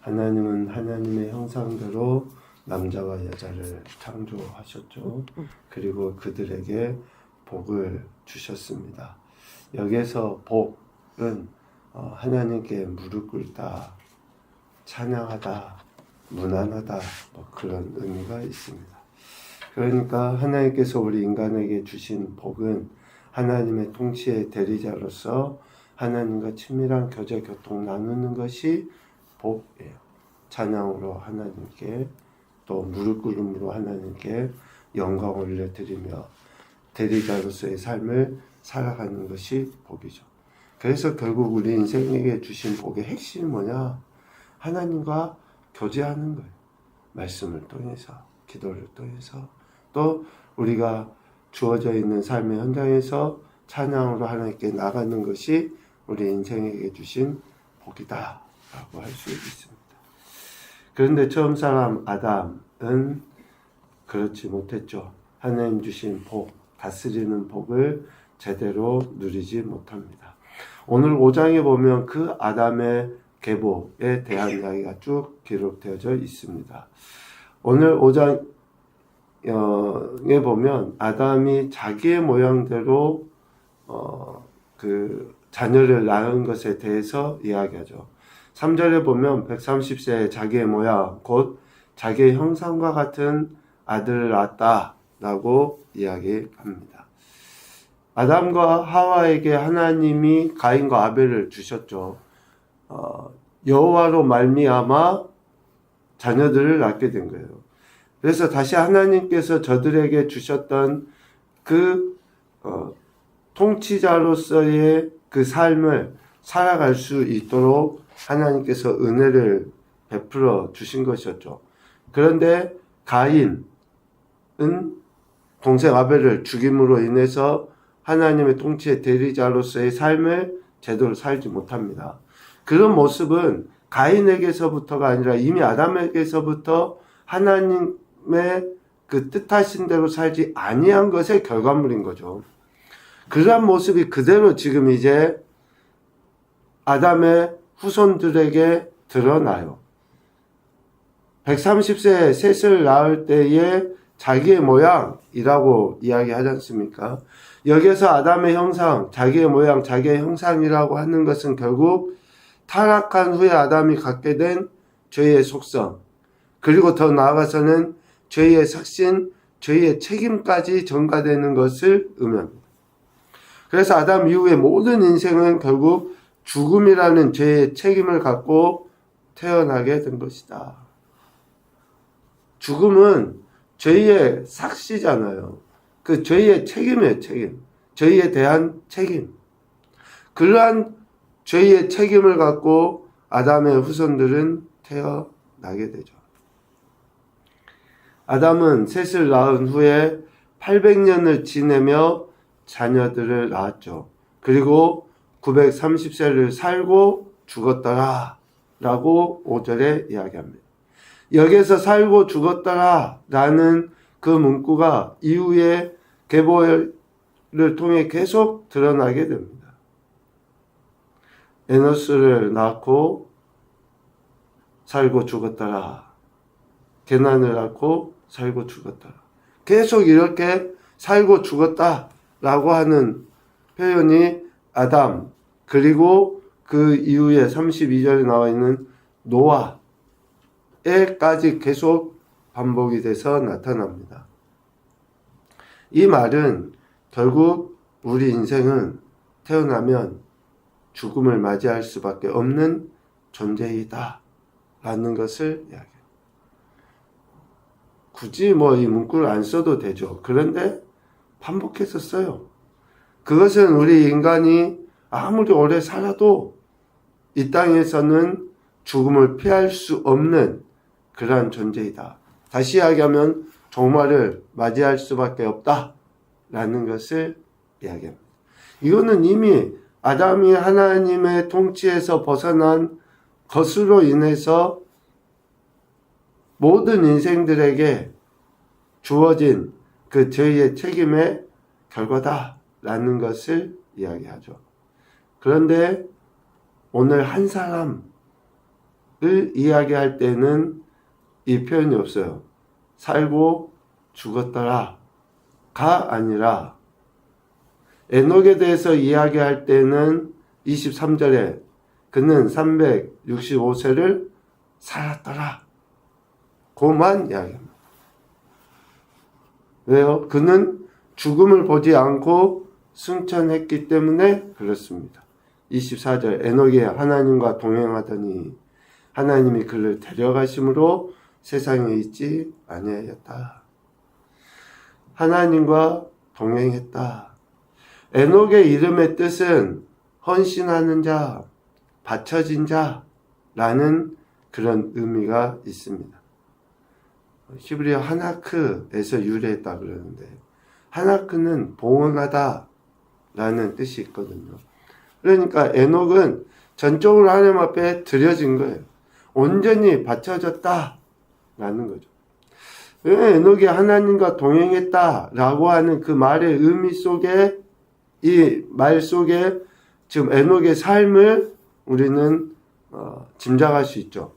하나님은 하나님의 형상대로 남자와 여자를 창조하셨죠. 그리고 그들에게 복을 주셨습니다. 여기에서 복은 하나님께 무릎 꿇다, 찬양하다, 무난하다 그런 의미가 있습니다. 그러니까 하나님께서 우리 인간에게 주신 복은 하나님의 통치의 대리자로서 하나님과 친밀한 교제 교통 나누는 것이 복이에요. 찬양으로 하나님께, 또 무릎 꿇음으로 하나님께 영광을 올려드리며 대리자로서의 삶을 살아가는 것이 복이죠. 그래서 결국 우리 인생에게 주신 복의 핵심이 뭐냐? 하나님과 교제하는 거예요. 말씀을 통해서, 기도를 통해서, 또 우리가 주어져 있는 삶의 현장에서 찬양으로 하나님께 나가는 것이 우리 인생에게 주신 복이다 라고 할 수 있습니다. 그런데 처음 사람 아담은 그렇지 못했죠. 하나님 주신 복, 다스리는 복을 제대로 누리지 못합니다. 오늘 5장에 보면 그 아담의 계보에 대한 이야기가 쭉 기록되어져 있습니다. 오늘 5장에 보면 아담이 자기의 모양대로 그 자녀를 낳은 것에 대해서 이야기하죠. 3절에 보면 130세에 자기의 모양, 곧 자기의 형상과 같은 아들을 낳았다 라고 이야기합니다. 아담과 하와에게 하나님이 가인과 아벨을 주셨죠. 여호와로 말미암아 자녀들을 낳게 된 거예요. 그래서 다시 하나님께서 저들에게 주셨던 그 통치자로서의 그 삶을 살아갈 수 있도록 하나님께서 은혜를 베풀어 주신 것이었죠. 그런데 가인은 동생 아벨을 죽임으로 인해서 하나님의 통치의 대리자로서의 삶을 제대로 살지 못합니다. 그런 모습은 가인에게서부터가 아니라 이미 아담에게서부터 하나님의 그 뜻하신 대로 살지 아니한 것의 결과물인 거죠. 그러한 모습이 그대로 지금 이제 아담의 후손들에게 드러나요. 130세에 셋을 낳을 때에 자기의 모양이라고 이야기하지 않습니까? 여기에서 아담의 형상, 자기의 모양, 자기의 형상이라고 하는 것은 결국 타락한 후에 아담이 갖게 된 죄의 속성, 그리고 더 나아가서는 죄의 삭신, 죄의 책임까지 전가되는 것을 의미합니다. 그래서 아담 이후의 모든 인생은 결국 죽음이라는 죄의 책임을 갖고 태어나게 된 것이다. 죽음은 죄의 삭시잖아요. 그 죄의 책임이에요, 책임. 죄에 대한 책임. 그러한 죄의 책임을 갖고 아담의 후손들은 태어나게 되죠. 아담은 셋을 낳은 후에 800년을 지내며 자녀들을 낳았죠. 그리고 930세를 살고 죽었더라 라고 5절에 이야기합니다. 여기에서 살고 죽었더라 라는 그 문구가 이후에 계보를 통해 계속 드러나게 됩니다. 에노스를 낳고 살고 죽었더라. 게난을 낳고 살고 죽었더라. 계속 이렇게 살고 죽었다라고 하는 표현이 아담, 그리고 그 이후에 32절에 나와 있는 노아에까지 계속 반복이 돼서 나타납니다. 이 말은 결국 우리 인생은 태어나면 죽음을 맞이할 수밖에 없는 존재이다 라는 것을 이야기해요. 굳이 이 문구를 안 써도 되죠. 그런데 반복해서 써요. 그것은 우리 인간이 아무리 오래 살아도 이 땅에서는 죽음을 피할 수 없는 그러한 존재이다. 다시 이야기하면 종말을 맞이할 수밖에 없다라는 것을 이야기합니다. 이거는 이미 아담이 하나님의 통치에서 벗어난 것으로 인해서 모든 인생들에게 주어진 그 죄의 책임의 결과다라는 것을 이야기하죠. 그런데 오늘 한 사람 이야기할 때는 이 표현이 없어요. 살고 죽었더라 가 아니라 에녹에 대해서 이야기할 때는 23절에 그는 365세를 살았더라 고만 이야기합니다. 왜요? 그는 죽음을 보지 않고 승천했기 때문에 그렇습니다. 24절 에녹이 하나님과 동행하더니 하나님이 그를 데려가심으로 세상에 있지 아니하였다. 하나님과 동행했다. 에녹의 이름의 뜻은 헌신하는 자, 바쳐진 자라는 그런 의미가 있습니다. 히브리어 하나크에서 유래했다 그러는데 하나크는 봉헌하다 라는 뜻이 있거든요. 그러니까 에녹은 전적으로 하나님 앞에 드려진 거예요. 온전히 바쳐졌다 라는 거죠. 왜 에녹이 하나님과 동행했다 라고 하는 그 말의 의미 속에 이 말 속에 지금 에녹의 삶을 우리는 짐작할 수 있죠.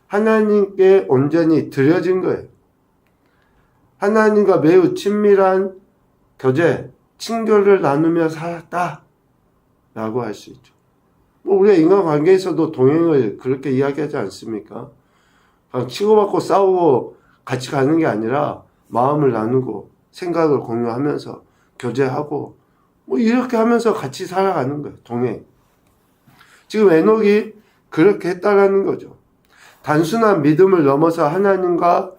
하나님께 온전히 드려진 거예요. 하나님과 매우 친밀한 교제, 친교를 나누며 살았다 라고 할 수 있죠. 우리가 인간관계에서도 동행을 그렇게 이야기하지 않습니까? 그냥 치고받고 싸우고 같이 가는 게 아니라 마음을 나누고 생각을 공유하면서 교제하고 이렇게 하면서 같이 살아가는 거예요. 동행. 지금 에녹이 그렇게 했다라는 거죠. 단순한 믿음을 넘어서 하나님과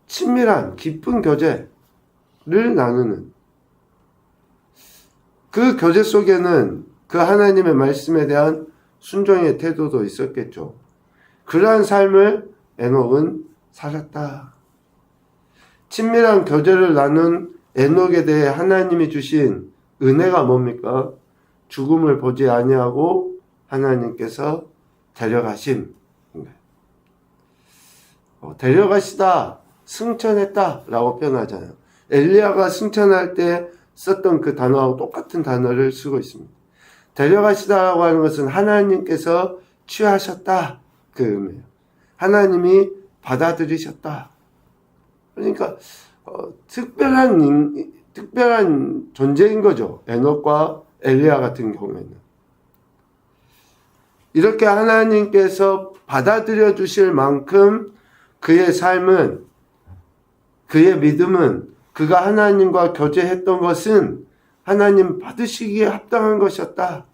친밀한 깊은 교제를 나누는 그 교제 속에는 그 하나님의 말씀에 대한 순종의 태도도 있었겠죠. 그러한 삶을 에녹은 살았다. 친밀한 교제를 나눈 에녹에 대해 하나님이 주신 은혜가 뭡니까? 죽음을 보지 아니하고 하나님께서 데려가심. 데려가시다, 승천했다 라고 표현하잖아요. 엘리야가 승천할 때 썼던 그 단어하고 똑같은 단어를 쓰고 있습니다. 데려가시다라고 하는 것은 하나님께서 취하셨다 그 의미예요. 하나님이 받아들이셨다. 그러니까 특별한 존재인 거죠. 에녹과 엘리야 같은 경우에는. 이렇게 하나님께서 받아들여 주실 만큼 그의 삶은, 그의 믿음은, 그가 하나님과 교제했던 것은 하나님 받으시기에 합당한 것이었다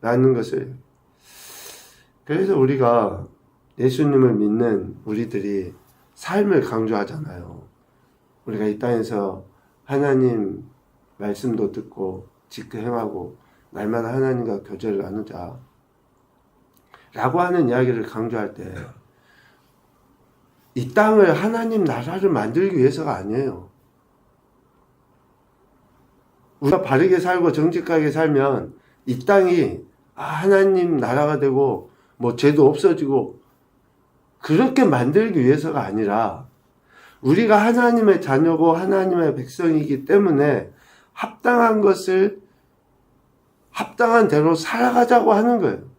라는 것을. 그래서 우리가 예수님을 믿는 우리들이 삶을 강조하잖아요. 우리가 이 땅에서 하나님 말씀도 듣고 직행하고 날마다 하나님과 교제를 나누자 라고 하는 이야기를 강조할 때 이 땅을 하나님 나라를 만들기 위해서가 아니에요. 우리가 바르게 살고 정직하게 살면 이 땅이 하나님 나라가 되고 죄도 없어지고 그렇게 만들기 위해서가 아니라 우리가 하나님의 자녀고 하나님의 백성이기 때문에 합당한 것을 합당한 대로 살아가자고 하는 거예요.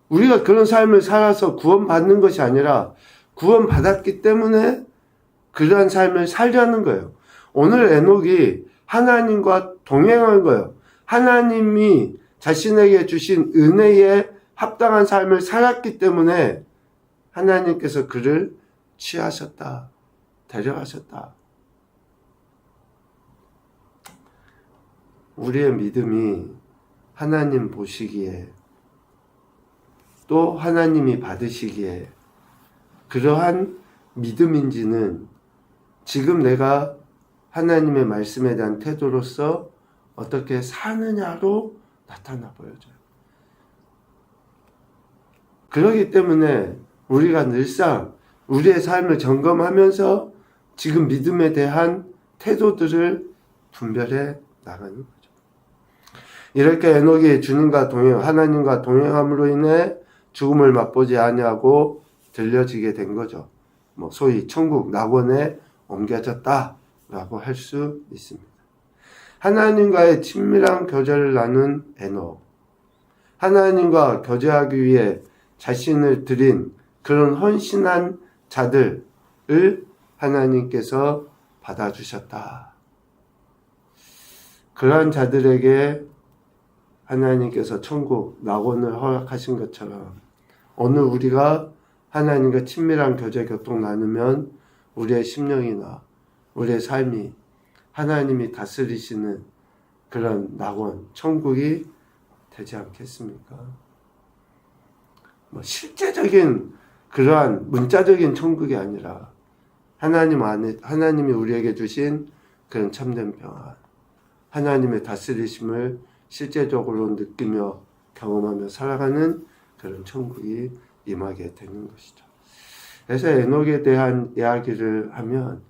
우리가 그런 삶을 살아서 구원받는 것이 아니라 구원받았기 때문에 그러한 삶을 살려는 거예요. 오늘 에녹이 하나님과 동행한 거예요. 하나님이 자신에게 주신 은혜에 합당한 삶을 살았기 때문에 하나님께서 그를 취하셨다, 데려가셨다. 우리의 믿음이 하나님 보시기에 또 하나님이 받으시기에 그러한 믿음인지는 지금 내가 하나님의 말씀에 대한 태도로서 어떻게 사느냐로 나타나 보여져요. 그렇기 때문에 우리가 늘상 우리의 삶을 점검하면서 지금 믿음에 대한 태도들을 분별해 나가는 거죠. 이렇게 에녹이 주님과 하나님과 동행함으로 인해 죽음을 맛보지 아니하고 들려지게 된 거죠. 소위 천국 낙원에 옮겨졌다라고 할 수 있습니다. 하나님과의 친밀한 교제를 나눈 에녹. 하나님과 교제하기 위해 자신을 드린 그런 헌신한 자들을 하나님께서 받아주셨다. 그러한 자들에게 하나님께서 천국, 낙원을 허락하신 것처럼 오늘 우리가 하나님과 친밀한 교제 교통 나누면 우리의 심령이나 우리의 삶이 하나님이 다스리시는 그런 낙원, 천국이 되지 않겠습니까? 실제적인 그러한 문자적인 천국이 아니라 하나님 안에, 하나님이 우리에게 주신 그런 참된 평안, 하나님의 다스리심을 실제적으로 느끼며 경험하며 살아가는 그런 천국이 임하게 되는 것이죠. 그래서 에녹에 대한 이야기를 하면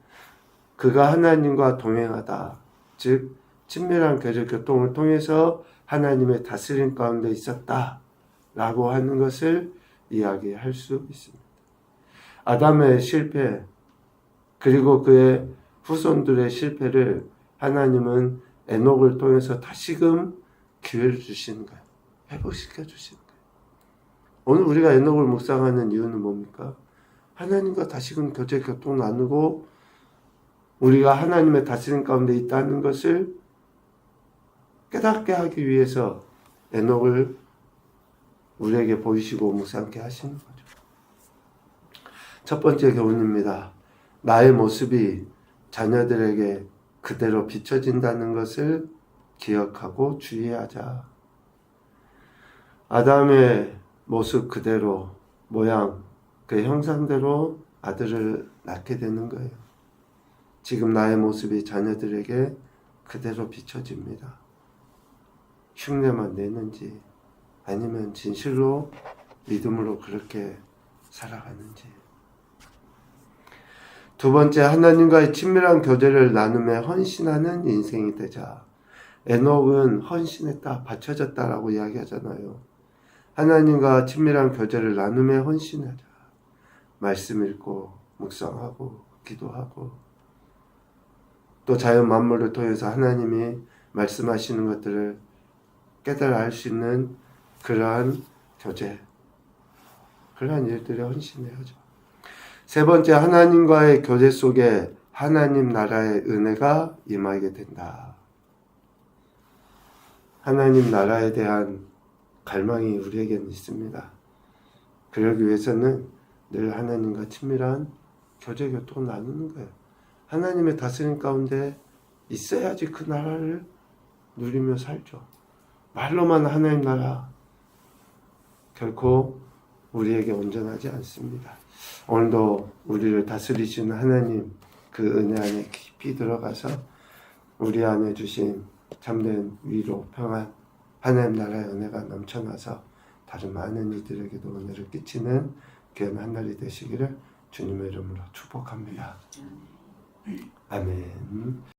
그가 하나님과 동행하다, 즉 친밀한 교제 교통을 통해서 하나님의 다스림 가운데 있었다 라고 하는 것을 이야기할 수 있습니다. 아담의 실패 그리고 그의 후손들의 실패를 하나님은 에녹을 통해서 다시금 기회를 주시는 거예요. 회복시켜 주시는 거예요. 오늘 우리가 에녹을 묵상하는 이유는 뭡니까? 하나님과 다시금 교제 교통 나누고 우리가 하나님의 다스림 가운데 있다는 것을 깨닫게 하기 위해서 에녹을 우리에게 보이시고 묵상케 하시는 거죠. 첫 번째 교훈입니다. 나의 모습이 자녀들에게 그대로 비춰진다는 것을 기억하고 주의하자. 아담의 모습 그대로, 모양, 그 형상대로 아들을 낳게 되는 거예요. 지금 나의 모습이 자녀들에게 그대로 비춰집니다. 흉내만 내는지 아니면 진실로 믿음으로 그렇게 살아가는지. 두 번째, 하나님과의 친밀한 교제를 나누며 헌신하는 인생이 되자. 에녹은 헌신했다, 바쳐졌다라고 이야기하잖아요. 하나님과 친밀한 교제를 나누며 헌신하자. 말씀 읽고 묵상하고 기도하고 또 자연 만물을 통해서 하나님이 말씀하시는 것들을 깨달아 알 수 있는 그러한 교제, 그러한 일들에 헌신해야죠. 세 번째, 하나님과의 교제 속에 하나님 나라의 은혜가 임하게 된다. 하나님 나라에 대한 갈망이 우리에게는 있습니다. 그러기 위해서는 늘 하나님과 친밀한 교제 교통을 나누는 거예요. 하나님의 다스림 가운데 있어야지 그 나라를 누리며 살죠. 말로만 하나님 나라 결코 우리에게 온전하지 않습니다. 오늘도 우리를 다스리시는 하나님 그 은혜 안에 깊이 들어가서 우리 안에 주신 참된 위로, 평안, 하나님 나라의 은혜가 넘쳐나서 다른 많은 이들에게도 은혜를 끼치는 귀한 한 날이 되시기를 주님의 이름으로 축복합니다. 아멘.